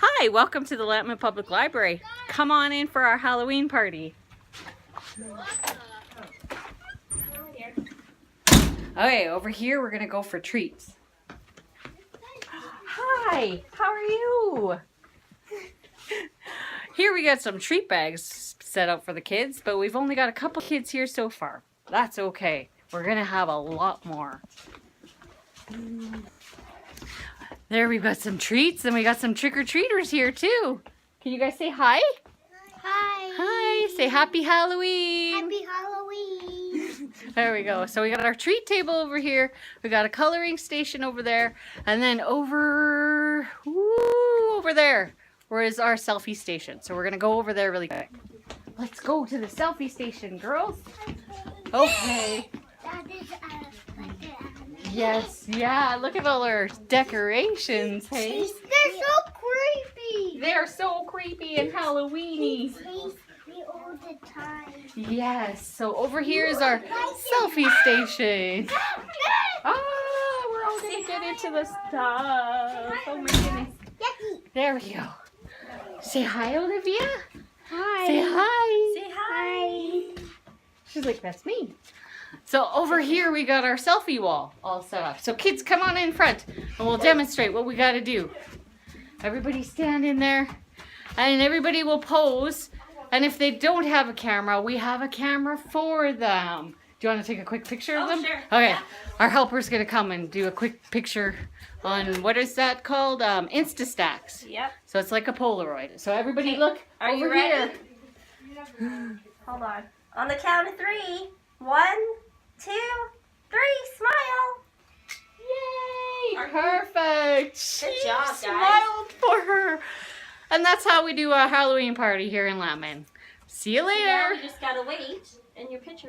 Hi, welcome to the Lampman Public Library. Come on in for our Halloween party. Okay, over here we're gonna go for treats. Hi, how are you? Here we got some treat bags set up for the kids, but we've only got a couple kids here so far. That's okay. We're gonna have a lot more. There we've got some treats and we got some trick-or-treaters here too. Can you guys say hi? Hi. Hi. Say happy Halloween. Happy Halloween. There we go. So we got our treat table over here. We got a coloring station over there. And then over there, where is our selfie station. So we're going to go over there really quick. Let's go to the selfie station, girls. Okay. That is Yes, yeah. Look at all our decorations, hey? They're so creepy. They're so creepy and Halloweeny. They chase me all the time. Yes, so over here is our selfie station. Oh, we're all gonna get into the stuff. Oh my goodness. There we go. Say hi, Olivia. Hi. Say hi. Say hi. She's like, that's me. So over here we got our selfie wall all set up. So kids, come on in front and we'll demonstrate what we gotta do. Everybody stand in there and everybody will pose. And if they don't have a camera, we have a camera for them. Do you want to take a quick picture of them? Sure. Okay. Yeah. Our helper's going to come and do a quick picture on, what is that called? Instastacks. Yep. So it's like a Polaroid. So everybody look Are over you ready? here. Hold on. On the count of 3. 1, 2, 3. Smile. Yay! Perfect. Good job, guys. Smiled for her. And that's how we do a Halloween party here in Lampman. See you later. Now we just gotta wait, and your picture.